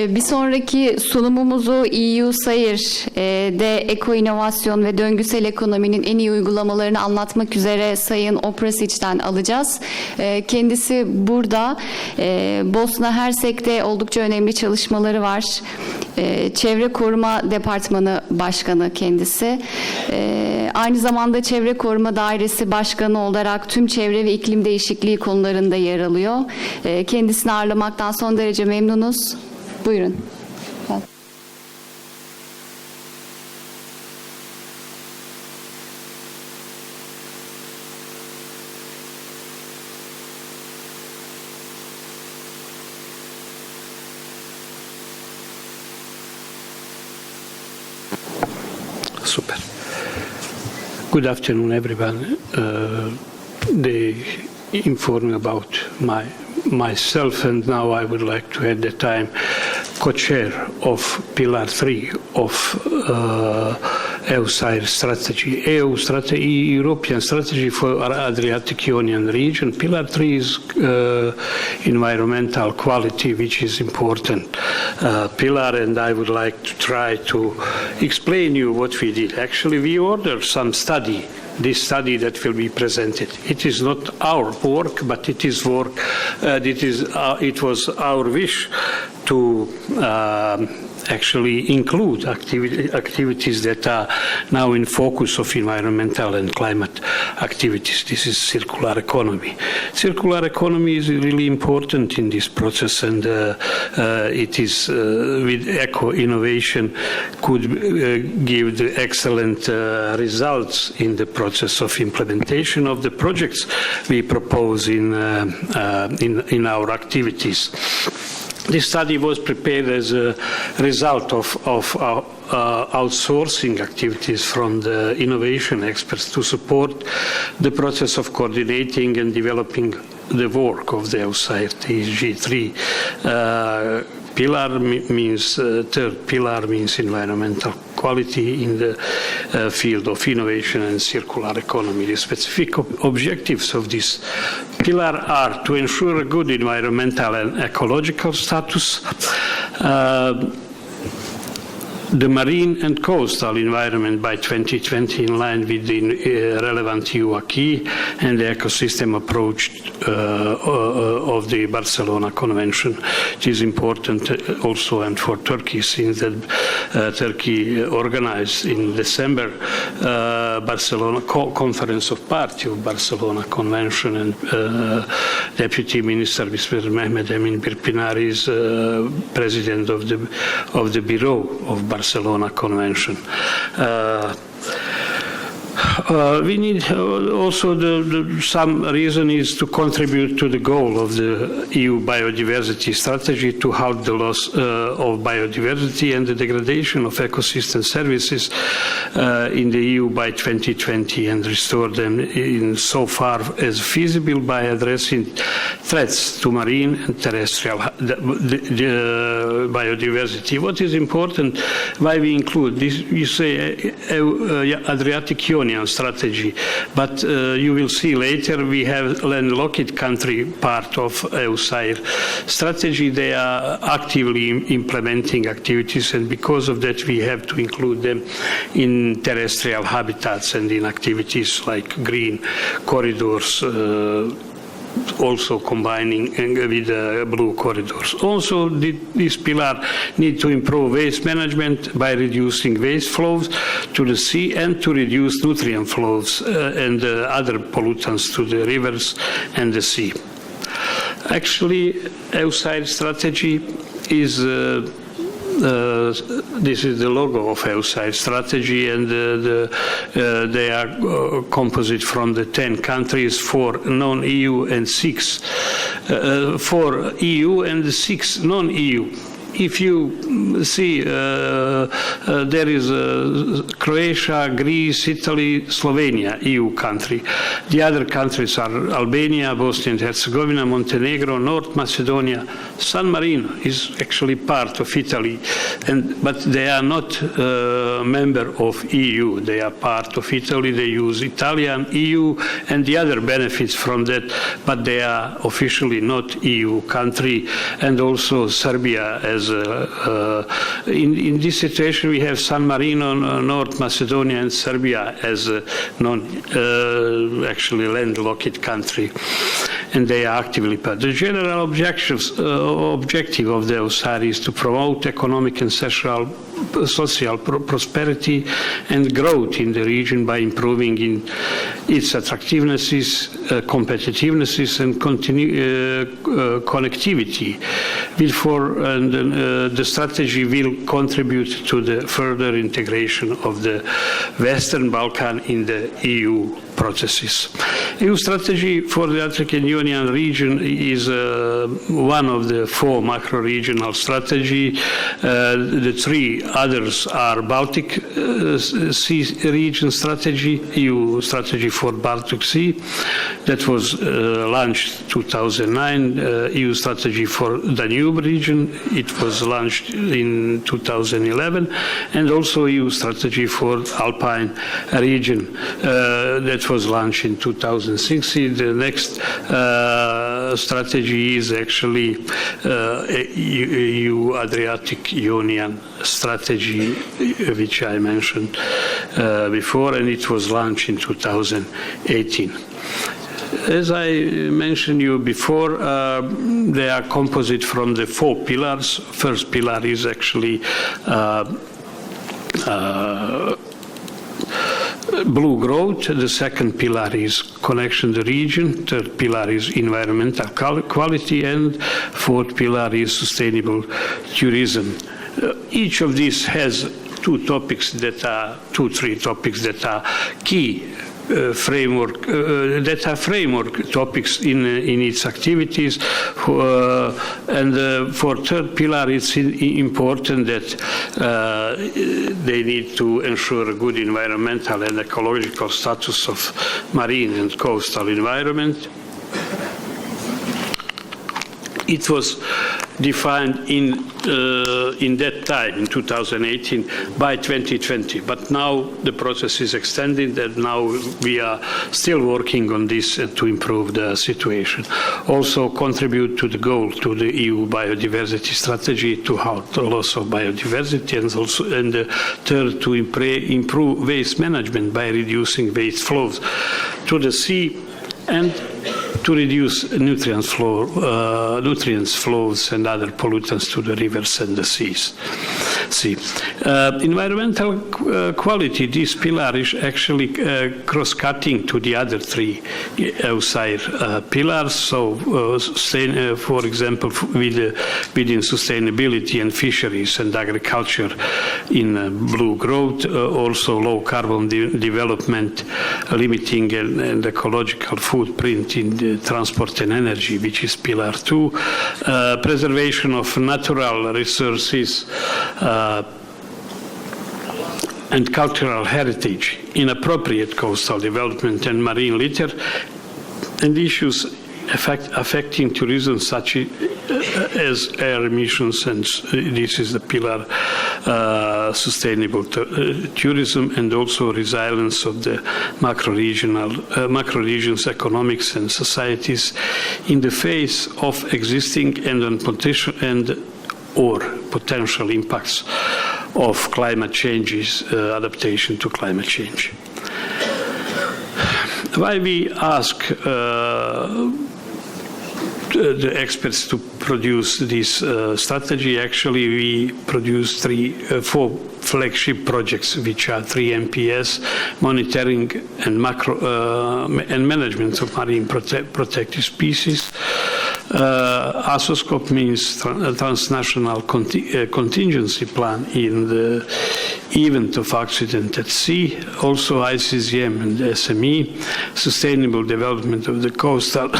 Bir sonraki sunumumuzu EUSAIR'de eko inovasyon ve döngüsel ekonominin en iyi uygulamalarını anlatmak üzere Sayın Oprasic'ten alacağız. Kendisi burada. Bosna Hersek'te oldukça önemli çalışmaları var. Çevre Koruma Departmanı Başkanı kendisi. Aynı zamanda Çevre Koruma Dairesi Başkanı olarak tüm çevre ve iklim değişikliği konularında yer alıyor. Kendisini ağırlamaktan son derece memnunuz. Buyurun. Super. Good afternoon, everyone. They informed me about myself, and now I would like to, at the time, co-chair of Pillar 3 of EUSAIR strategy, European strategy for our Adriatic Ionian region. Pillar 3 is environmental quality, which is important pillar, and I would like to try to explain you what we did. Actually, we ordered some study. This study that will be presented. It is not our work, but it is work. It was our wish to actually include activities that are now in focus of environmental and climate activities. This is circular economy. Circular economy is really important in this process, and it is with eco-innovation could give the excellent results in the process of implementation of the projects we propose in our activities. This study was prepared as a result of outsourcing activities from the innovation experts to support the process of coordinating and developing the work of the EUSAIR TG3. Third pillar means environmental quality in the field of innovation and circular economy. The specific objectives of this pillar are to ensure a good environmental and ecological status, the marine and coastal environment by 2020 in line with the relevant EU acquis and the ecosystem approach of the Barcelona Convention. It is important also and for Turkey, since that Turkey organized in December Barcelona Conference of Parties of Barcelona Convention, and Deputy Minister Mr. Mehmet Emin Birpinar is President of the Bureau of Barcelona Convention. We need also some reason is to contribute to the goal of the EU biodiversity strategy to halt the loss of biodiversity and the degradation of ecosystem services in the EU by 2020 and restore them in so far as feasible by addressing threats to marine and terrestrial biodiversity. What is important, why we include this, you say Adriatic Ionian strategy, but you will see later we have landlocked country part of EUSAIR strategy. They are actively implementing activities, and because of that we have to include them in terrestrial habitats and in activities like green corridors, also combining with blue corridors. Also, this pillar need to improve waste management by reducing waste flows to the sea and to reduce nutrient flows and other pollutants to the rivers and the sea. Actually, EUSAIR strategy is this is the logo of EUSAIR strategy, and they are composite from the 10 countries, 4 non-EU and 6 4 EU and 6 non-EU. If you see, there is Croatia, Greece, Italy, Slovenia, EU country. The other countries are Albania, Bosnia and Herzegovina, Montenegro, North Macedonia. San Marino is actually part of Italy, but they are not member of EU. They are part of Italy. They use Italian, EU, and the other benefits from that, but they are officially not EU country, and also Serbia as as in this situation we have San Marino, North Macedonia and Serbia as actually landlocked country, and they are actively part. The general objective of the EUSAIR is to promote economic and social prosperity and growth in the region by improving in its attractiveness, competitiveness and connectivity. The strategy will contribute to the further integration of the Western Balkan in the EU processes. EU strategy for the Adriatic and Ionian region is one of the 4 macro-regional strategy. The 3 others are Baltic Sea region strategy, EU strategy for Baltic Sea, that was launched 2009, EU strategy for Danube region, it was launched in 2011, and also EU strategy for Alpine region, that was launched in 2016. The next strategy is actually EU Adriatic Ionian strategy, which I mentioned before, and it was launched in 2018. As I mentioned you before, they are composite from the 4 pillars. First pillar is actually blue growth. The second pillar is connection to the region. Third pillar is environmental quality, and fourth pillar is sustainable tourism. Each of these has 3 topics that are key framework that are framework topics in its activities. And for third pillar, it's important that they need to ensure a good environmental and ecological status of marine and coastal environment. It was defined in that time, in 2018, by 2020. But now the process is extended, and now we are still working on this to improve the situation. Also contribute to the goal to the EU biodiversity strategy to halt the loss of biodiversity, and the third, to improve waste management by reducing waste flows to the sea, and to reduce nutrients flows and other pollutants to the rivers and the seas. Environmental quality, this pillar is actually cross-cutting to the other 3 EUSAIR pillars. So, for example, within sustainability and fisheries and agriculture in blue growth, also low carbon development, limiting and ecological footprint in the transport and energy, which is pillar 2, preservation of natural resources, and cultural heritage, inappropriate coastal development and marine litter, and issues affecting tourism such as air emissions, and this is the pillar sustainable tourism, and also resilience of the macro regions economics and societies in the face of existing or potential impacts of climate changes, adaptation to climate change. Why we ask the experts to produce this strategy? Actually, we produce 4 flagship projects, which are 3 MPS, monitoring and and management of marine protected species. ASOSCOP means transnational contingency plan in the event of accident at sea. Also ICCM and SME, sustainable development of the coastal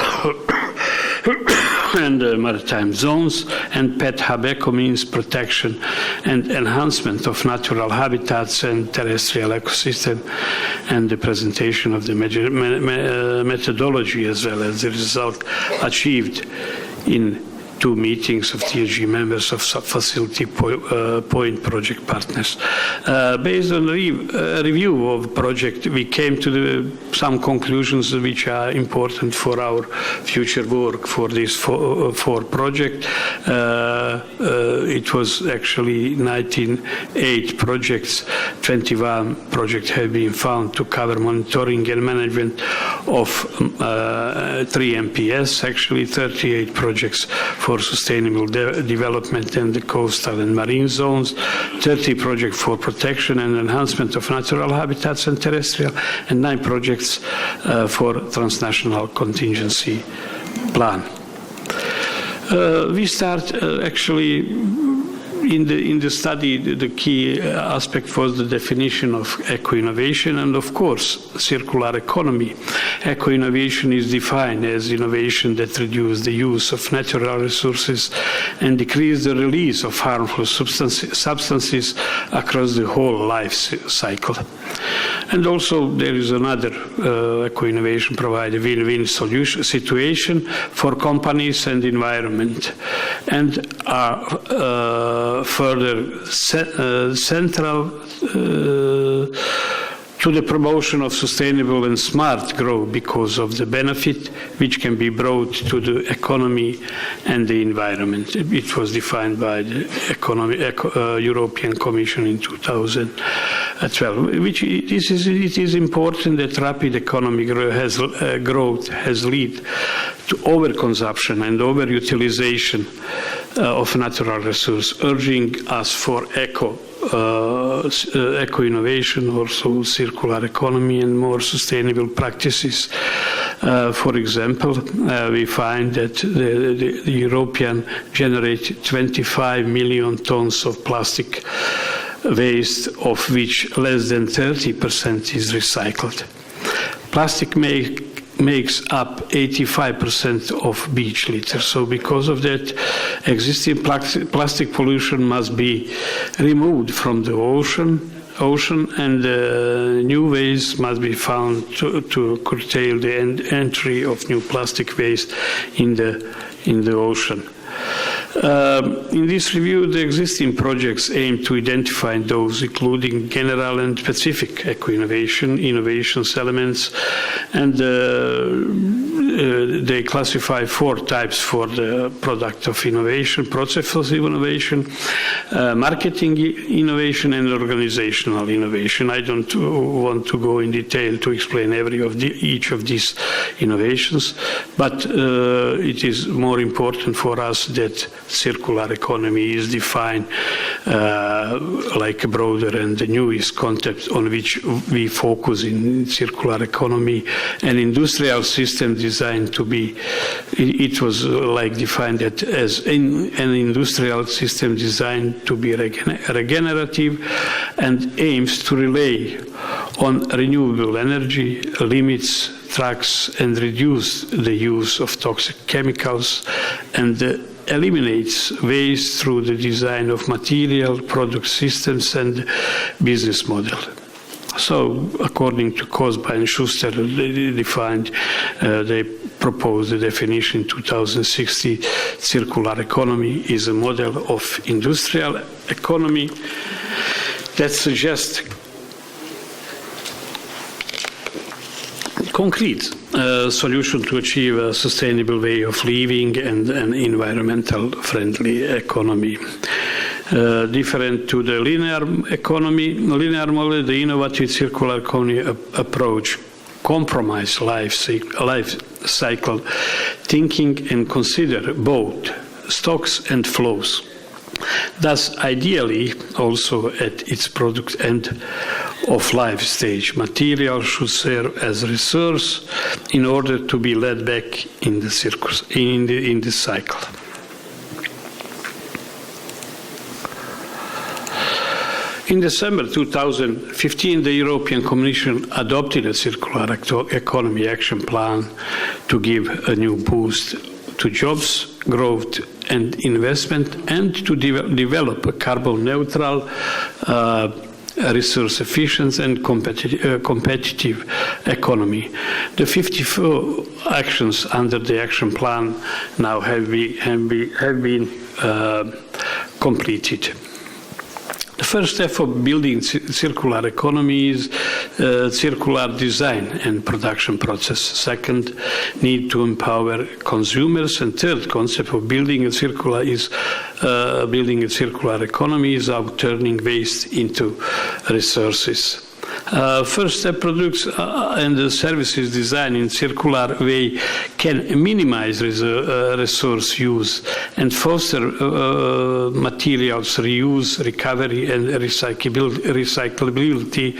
and maritime zones, and PET-HABECO means protection and enhancement of natural habitats and terrestrial ecosystem, and the presentation of the methodology as well as the result achieved in 2 meetings of TSG members of facility point project partners. Based on a review of the project, we came to some conclusions which are important for our future work for this for project. It was actually 8 projects. 21 projects have been found to cover monitoring and management of 3 MPS, actually 38 projects for sustainable development in the coastal and marine zones, 30 projects for protection and enhancement of natural habitats and terrestrial, and 9 projects for transnational contingency plan. We start actually in the study, the key aspect was the definition of eco-innovation and, of course, circular economy. Eco-innovation is defined as innovation that reduces the use of natural resources and decreases the release of harmful substances across the whole life cycle. And also there is another eco-innovation provide a win-win situation for companies and environment, and are further central to the promotion of sustainable and smart growth because of the benefit which can be brought to the economy and the environment. It was defined by the European Commission in 2012. It is important that rapid economic growth has led to overconsumption and overutilization of natural resources, urging us for eco-innovation, also circular economy and more sustainable practices. For example, we find that the European generate 25 million tons of plastic waste, of which less than 30% is recycled. Plastic makes up 85% of beach litter. So because of that, existing plastic pollution must be removed from the ocean and new ways must be found to curtail the entry of new plastic waste in the ocean. In this review, the existing projects aim to identify those, including general and specific eco-innovation, innovations elements, and they classify 4 types for the product of innovation: process of innovation, marketing innovation, and organizational innovation. I don't want to go in detail to explain each of these innovations, but it is more important for us that circular economy is defined like a broader and the newest concept on which we focus in circular economy. An industrial system designed to be, it was like defined that as an industrial system designed to be regenerative and aims to rely on renewable energy, limits trucks and reduce the use of toxic chemicals, and eliminates waste through the design of material, product systems, and business model. So, according to Kozba and Schuster, they proposed the definition in 2016, circular economy is a model of industrial economy that suggests concrete solution to achieve a sustainable way of living and an environmental friendly economy. Different to the linear model, the innovative circular economy approach compromise life cycle thinking and consider both stocks and flows. Thus, ideally, also at its product end of life stage, material should serve as a resource in order to be led back in the cycle. In December 2015, the European Commission adopted a circular economy action plan to give a new boost to jobs, growth and investment, and to develop a carbon neutral resource efficient and competitive economy. The 54 actions under the action plan now have been completed. The first step for building circular economy is circular design and production process. Second, need to empower consumers. And third concept of building a circular economy is about turning waste into resources. First step, products and the services design in circular way can minimize resource use and foster materials reuse, recovery and recyclability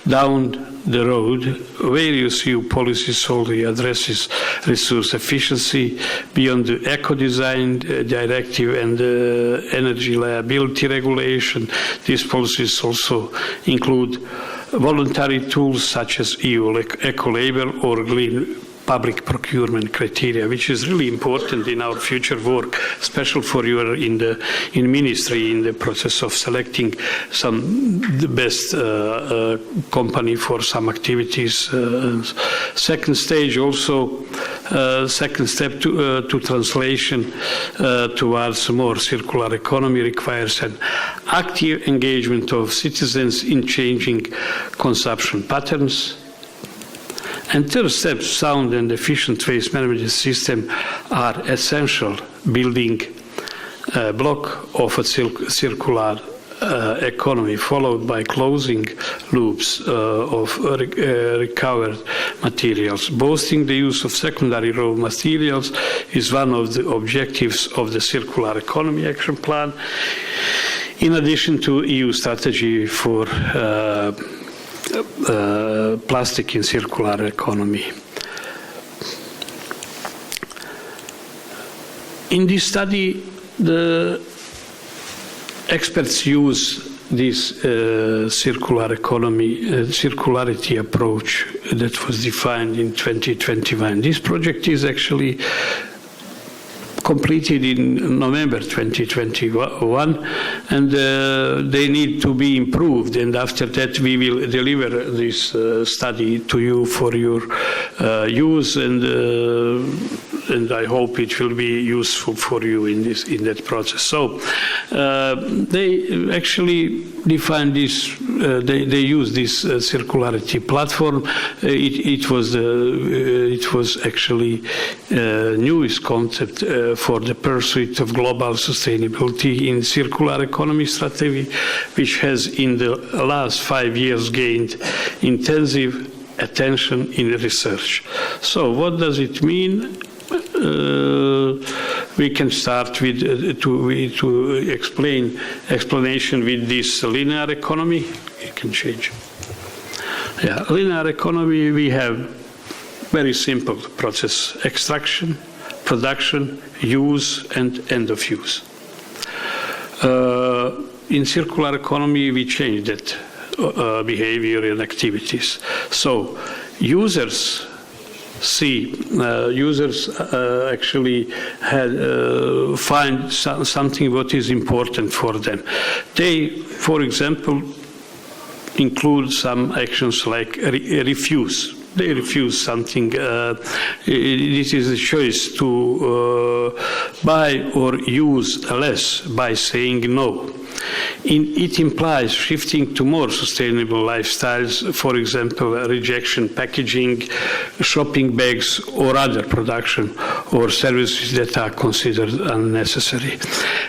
down the road. Various EU policies already addresses resource efficiency beyond the eco-design directive and the energy liability regulation. These policies also include voluntary tools such as EU eco-label or green public procurement criteria, which is really important in our future work, especially for you in ministry in the process of selecting the best company for some activities. Second stage also, second step to translation towards more circular economy requires an active engagement of citizens in changing consumption patterns. And third step, sound and efficient waste management system are essential building block of a circular economy, followed by closing loops of recovered materials. Boosting the use of secondary raw materials is one of the objectives of the Circular Economy Action Plan, in addition to EU strategy for plastic in circular economy. In this study, the experts use this circular economy, circularity approach that was defined in 2021. This project is actually completed in November 2021, and they need to be improved. And after that, we will deliver this study to you for your use, and I hope it will be useful for you in that process. So they actually define this. They use this circularity platform. It was actually newest concept for the pursuit of global sustainability in circular economy strategy, which has in the last 5 years gained intensive attention in research. So what does it mean? We can start with to explanation with this linear economy. You can change. Yeah, linear economy. We have very simple process: extraction, production, use, and end of use. In circular economy, we change that behavior and activities. So users actually find something what is important for them. They, for example, include some actions like refuse. They refuse something. This is a choice to buy or use less by saying no. It implies shifting to more sustainable lifestyles, for example, rejection packaging, shopping bags, or other production or services that are considered unnecessary.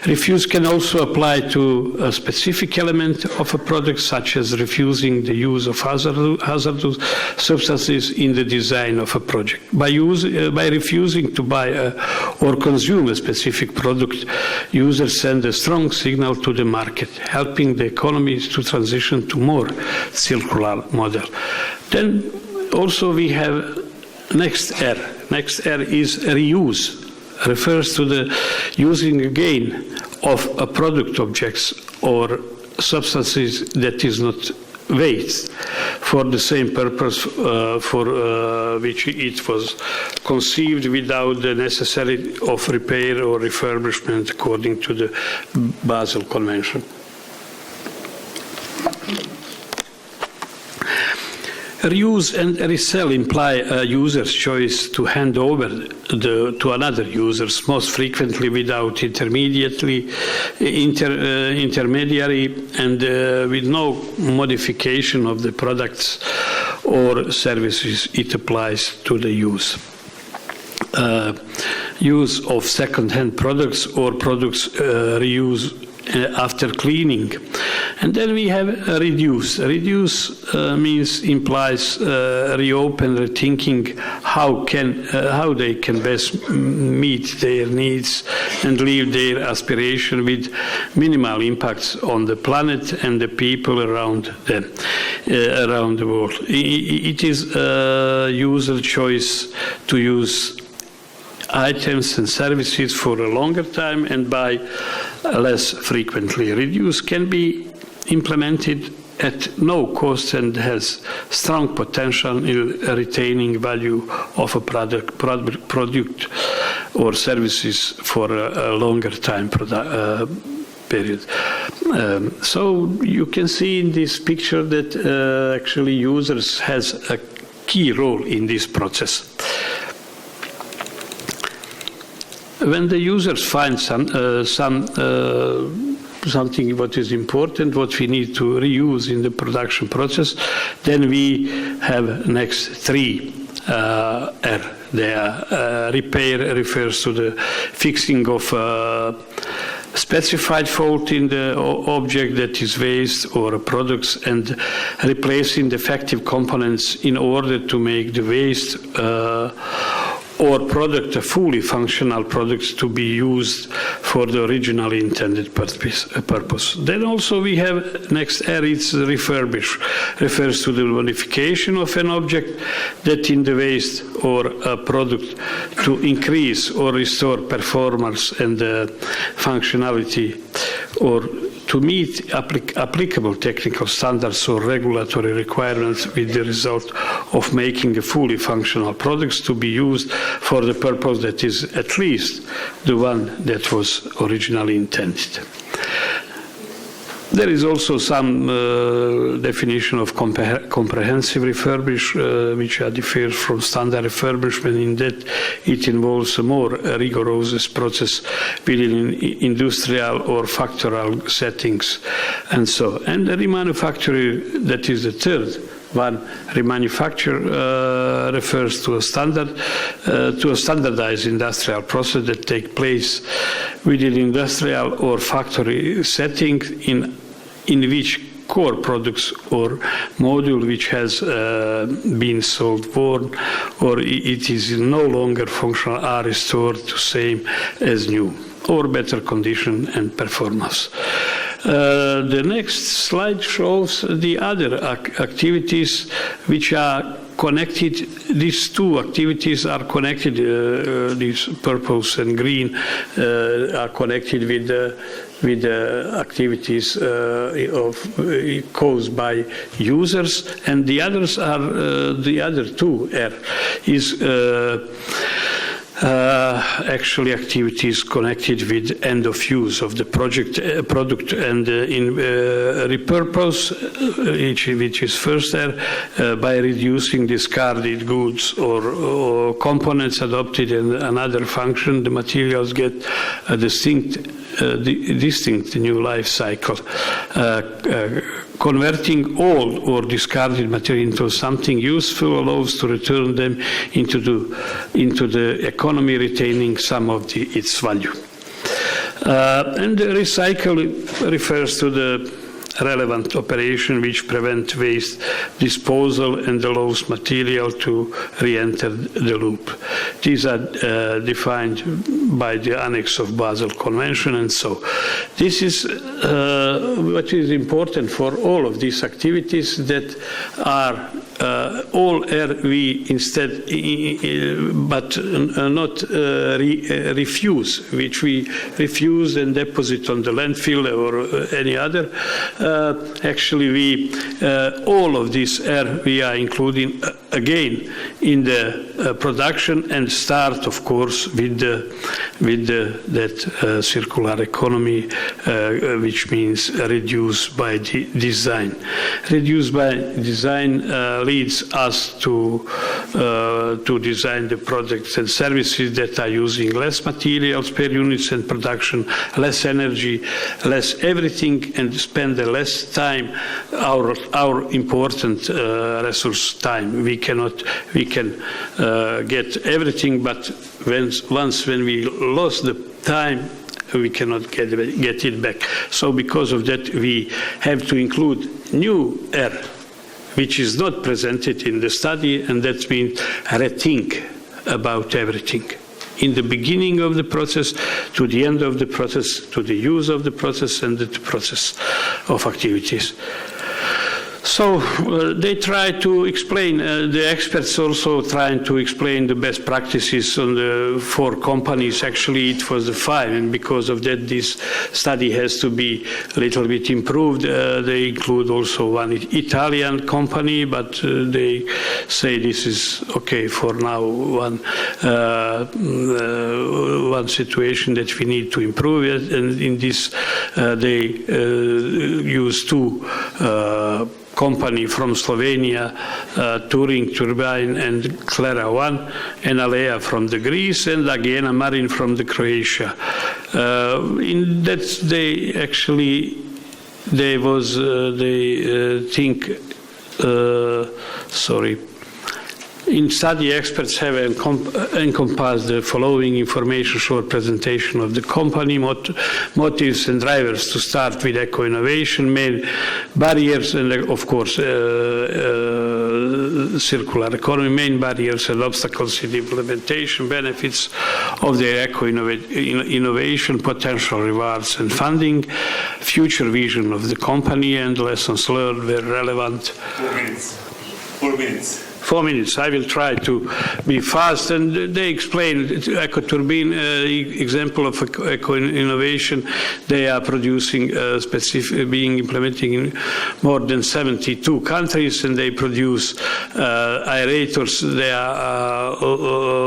Refuse can also apply to a specific element of a product, such as refusing the use of hazardous substances in the design of a project. By refusing to buy or consume a specific product, users send a strong signal to the market, helping the economies to transition to more circular model. Then also we have next R. Next R is reuse. Refers to the using again of a product objects or substances that is not waste for the same purpose for which it was conceived, without the necessity of repair or refurbishment according to the Basel Convention. Reuse and resell imply a user's choice to hand over to another users, most frequently without intermediary, and with no modification of the products or services it applies to the use. Use of second-hand products or products reuse after cleaning. And then we have reduce. Reduce implies reopen, rethinking how they can best meet their needs and live their aspiration with minimal impacts on the planet and the people around them, around the world. It is a user choice to use items and services for a longer time and buy less frequently. Reduce can be implemented at no cost and has strong potential in retaining value of a product or services for a longer time period. So you can see in this picture that actually users has a key role in this process. When the users find something what is important, what we need to reuse in the production process, then we have next three R. Repair refers to the fixing of specified fault in the object that is waste or products and replacing defective components in order to make the waste or product a fully functional product to be used for the originally intended purpose. Then also we have next R, it's refurbish, refers to the modification of an object that in the waste or a product to increase or restore performance and functionality or to meet applicable technical standards or regulatory requirements with the result of making the fully functional products to be used for the purpose that is at least the one that was originally intended. There is also some definition of comprehensive refurbish, which differs from standard refurbishment in that it involves a more rigorous process within industrial or factorial settings, and so. And the remanufacture, that is the third one. Remanufacture refers to a standardized industrial process that takes place within industrial or factory setting in which core products or module which has been sold, worn, or it is no longer functional are restored to same as new or better condition and performance. The next slide shows the other activities which are connected. These two activities are connected, these purple and green are connected with activities caused by users, and the others are the other two is actually activities connected with end of use of the product and in repurpose, which is first by reducing discarded goods or components adopted in another function, the materials get a distinct new life cycle. Converting old or discarded material into something useful allows to return them into the economy, retaining some of its value. And the recycle refers to the relevant operation which prevent waste disposal and allows material to re-enter the loop. These are defined by the annex of Basel Convention, and so this is what is important for all of these activities that are all RV instead, but not refuse, which we refuse and deposit on the landfill or any other actually we all of this air we are including again in the production, and start, of course, with that circular economy, which means reduce by design. Reduce by design leads us to design the products and services that are using less materials per units and production, less energy, less everything, and spend less time, our important resource time. We can get everything, but once when we lost the time, we cannot get it back. So because of that, we have to include new air, which is not presented in the study, and that means rethink about everything. In the beginning of the process, to the end of the process, to the use of the process, and the process of activities. So they try to explain, the experts also trying to explain the best practices on the 4 companies. Actually, it was the 5, and because of that, this study has to be a little bit improved. They include also one Italian company, but they say this is okay for now, one situation that we need to improve it, and in this they use 2 company from Slovenia, Turing Turbine and Clara One, and Alea from the Greece, and Agena Marine from the Croatia. In that they actually think in study, experts have encompassed the following information: short presentation of the company, motives and drivers to start with eco-innovation, main barriers, and of course circular economy, main barriers and obstacles in implementation, benefits of the eco-innovation, potential rewards and funding, future vision of the company, and lessons learned were relevant. 4 minutes. 4 minutes. 4 minutes. I will try to be fast. And they explain eco-turbine, example of eco-innovation. They are producing being implemented in more than 72 countries, and they produce aerators. They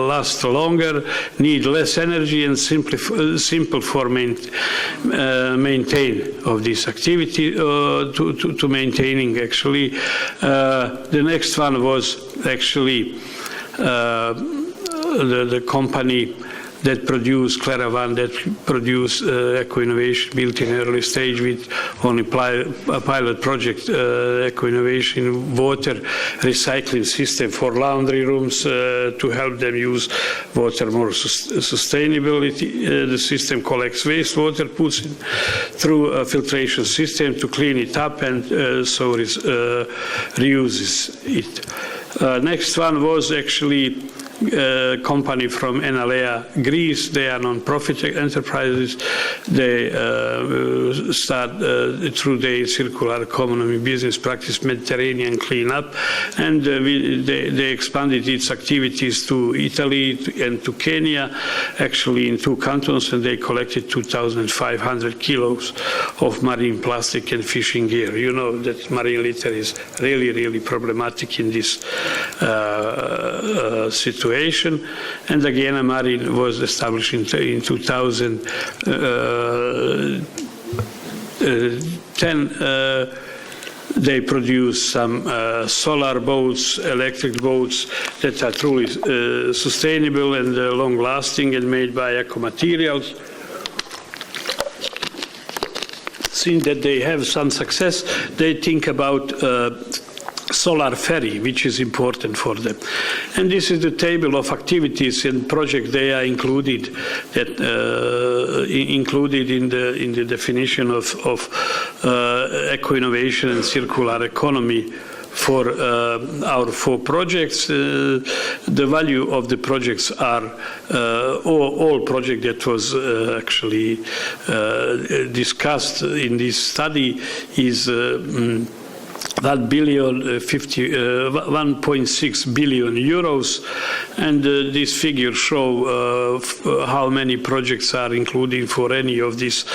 last longer, need less energy, and simple for maintain of this activity, to maintaining actually. The next one was actually the company that produced Claravan, that produced eco-innovation, built in early stage with only a pilot project, eco-innovation water recycling system for laundry rooms to help them use water more sustainably. The system collects wastewater, puts it through a filtration system to clean it up, and so reuses it. Next one was actually company from Enalea, Greece. They are non-profit enterprises. They start through their circular economy business practice Mediterranean cleanup, and they expanded its activities to Italy and to Kenya, actually in 2 cantons, and they collected 2,500 kilos of marine plastic and fishing gear. You know that marine litter is really, really problematic in this situation. And again, Marine was established in 2010. They produce some solar boats, electric boats that are truly sustainable and long-lasting and made by eco-materials. Since that they have some success, they think about solar ferry, which is important for them. And this is the table of activities and projects they are included, that included in the definition of eco-innovation and circular economy. For our 4 projects, the value of the projects are all projects that was actually discussed in this study is 1.6 billion euros, and these figures show how many projects are included for any of this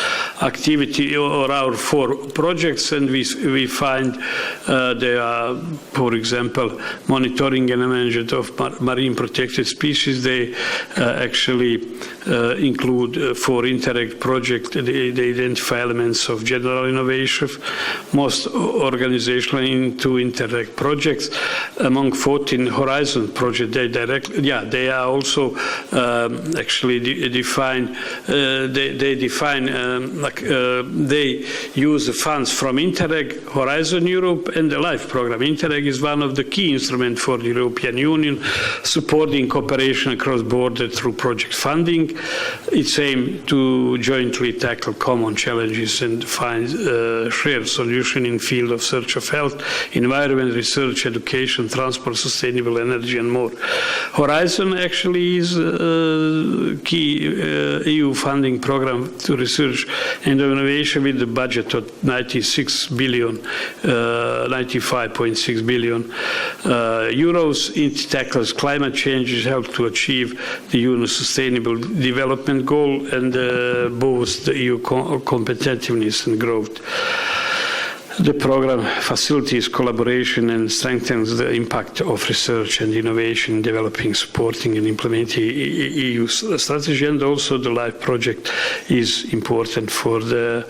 activity or our 4 projects, and we find there are, for example, monitoring and management of marine protected species. They actually include 4 Interreg projects. They identify elements of general innovation. Most organizations into Interreg projects. Among 14 Horizon projects, they are also actually define. They use the funds from Interreg, Horizon Europe, and the LIFE program. Interreg is one of the key instruments for the European Union, supporting cooperation across borders through project funding. Its aim to jointly tackle common challenges and find shared solution in field of search of health, environment, research, education, transport, sustainable energy, and more. Horizon actually is a key EU funding program to research and innovation with the budget of 95.6 billion euros. It tackles climate change, helps to achieve the UN Sustainable Development Goal, and boosts the EU competitiveness and growth. The program facilitates collaboration and strengthens the impact of research and innovation in developing, supporting, and implementing EU strategy. And also the LIFE project is important for the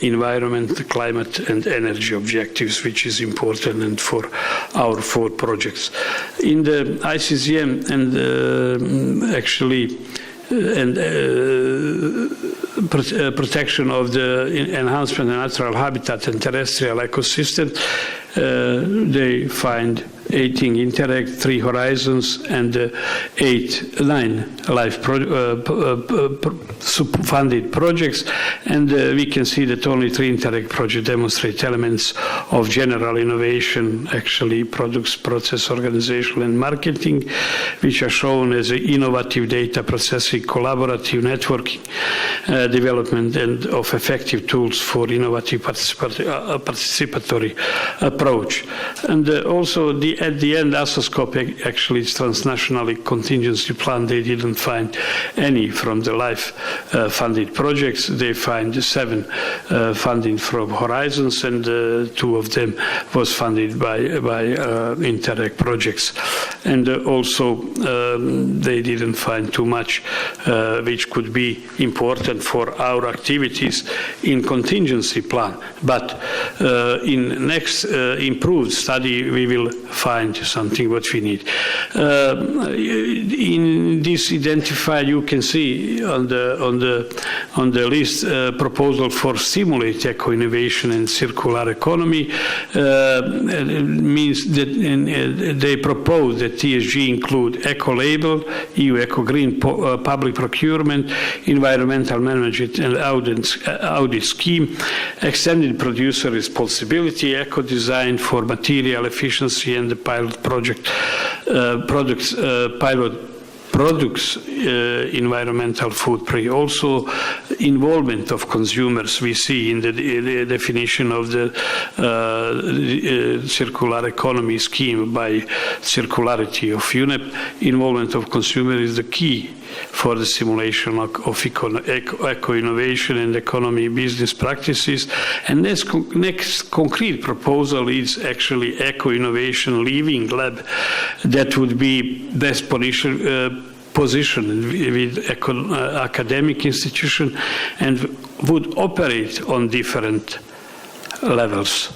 environment, climate, and energy objectives, which is important and for our 4 projects. In the ICCM and protection of the enhancement of natural habitat and terrestrial ecosystem, they find 18 Interreg, 3 Horizons, and 9 LIFE funded projects. And we can see that only 3 Interreg projects demonstrate elements of general innovation, actually products, process, organization, and marketing, which are shown as innovative data processing, collaborative networking, development, and of effective tools for innovative participatory approach. And also at the end, ASOSCOP actually is transnational contingency plan. They didn't find any from the LIFE funded projects. They find 7 funding from Horizons, and 2 of them was funded by Interreg projects. And also they didn't find too much which could be important for our activities in contingency plan. But in next improved study, we will find something what we need. In this identified, you can see on the list proposal for stimulate eco-innovation and circular economy. Means that they propose that TSG include eco-label, EU eco-green public procurement, environmental management and audit scheme, extended producer responsibility, eco-design for material efficiency, and the pilot project products environmental footprint. Also involvement of consumers we see in the definition of the circular economy scheme by circularity of UNEP. Involvement of consumers is the key for the simulation of eco-innovation and economy business practices. And next concrete proposal is actually eco-innovation living lab that would be best positioned with academic institution and would operate on different levels.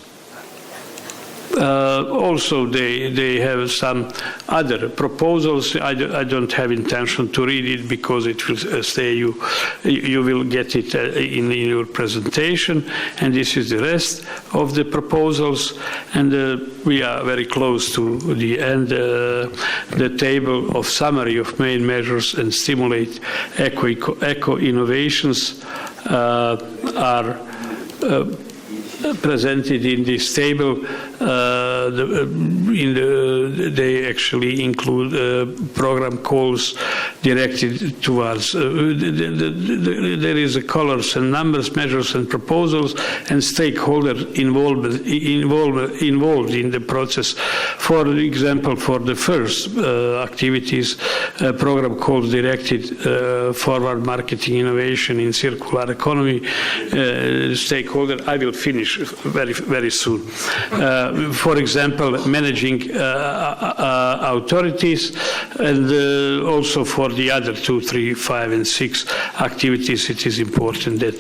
Also, they have some other proposals. I don't have intention to read it because it will stay. You will get it in your presentation. And this is the rest of the proposals. And we are very close to the end. The table of summary of main measures and stimulate eco innovations are presented in this table, they actually include program calls directed towards. There is a colors and numbers, measures and proposals, and stakeholder involved in the process. For example, for the first activities, program calls directed forward marketing innovation in circular economy, stakeholder. I will finish very soon. For example, managing authorities, and also for the other 2, 3, 5, and 6 activities, it is important that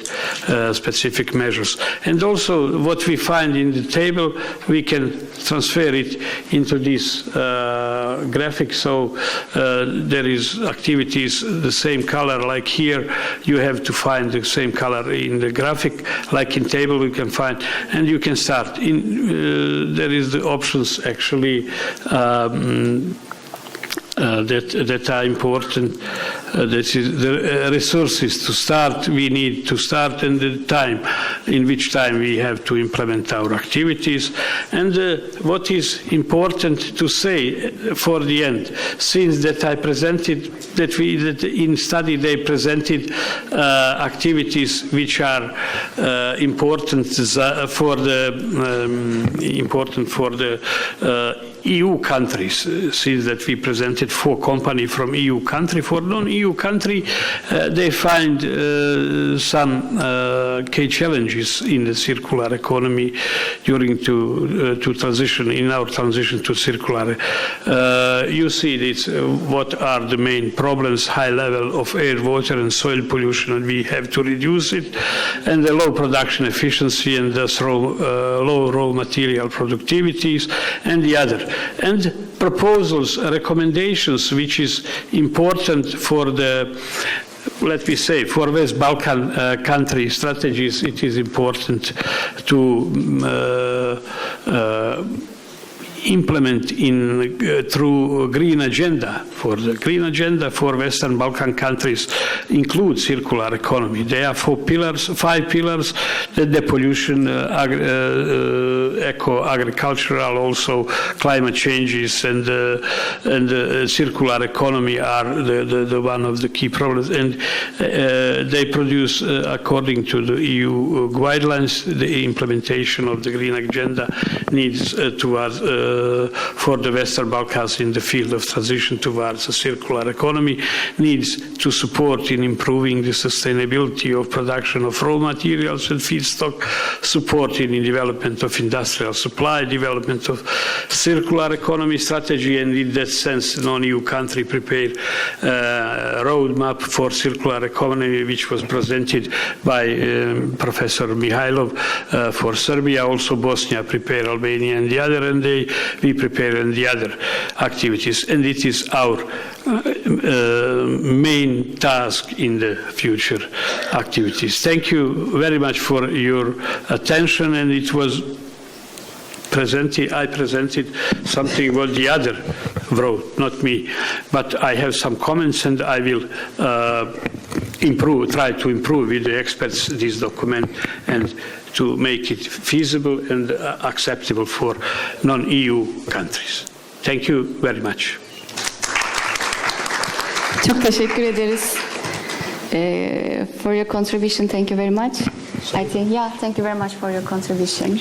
specific measures. And also, what we find in the table, we can transfer it into this graphic. So there is activities the same color, like here. You have to find the same color in the graphic, like in table we can find, and you can start. There is the options actually that are important. That is the resources to start. We need to start, and the time, in which time we have to implement our activities. And what is important to say for the end, since that I presented that in study they presented activities which are important for the EU countries, since that we presented 4 companies from EU country. For non-EU country, they find some key challenges in the circular economy during to transition, in our transition to circular. You see this, what are the main problems: high level of air, water and soil pollution, and we have to reduce it, and the low production efficiency, and thus low raw material productivities, and the other. And proposals, recommendations, which is important for the, let me say, for West Balkan country strategies. It is important to implement through green agenda. For the green agenda for Western Balkan countries include circular economy. There are 5 pillars: the depollution, eco-agricultural, also climate changes, and circular economy are the one of the key problems. And they produce, according to the EU guidelines, the implementation of the green agenda needs towards for the Western Balkans in the field of transition towards a circular economy, needs to support in improving the sustainability of production of raw materials and feedstock, supporting in development of industrial supply, development of circular economy strategy, and in that sense, non-EU country prepared a roadmap for circular economy, which was presented by Professor Mihailov for Serbia. Also, Bosnia prepared, Albania, and the other, and we prepare in the other activities, and it is our main task in the future activities. Thank you very much for your attention, and it was I presented something what the other wrote, not me, but I have some comments, and I will try to improve with the experts this document, and to make it feasible and acceptable for non-EU countries. Thank you very much. Çok teşekkür ederiz. For your contribution, thank you very much. I think, thank you very much for your contribution.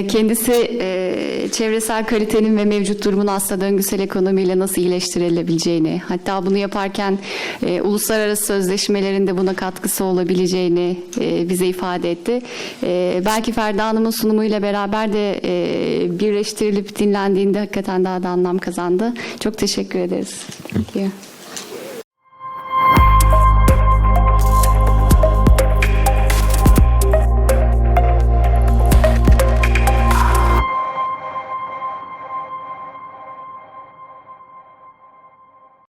Kendisi çevresel kalitenin ve mevcut durumun aslında döngüsel ekonomiyle nasıl iyileştirilebileceğini, hatta bunu yaparken uluslararası sözleşmelerin de buna katkısı olabileceğini bize ifade etti. Belki Ferda Hanım'ın sunumuyla beraber de birleştirilip dinlendiğinde hakikaten daha da anlam kazandı. Çok teşekkür ederiz. Thank you.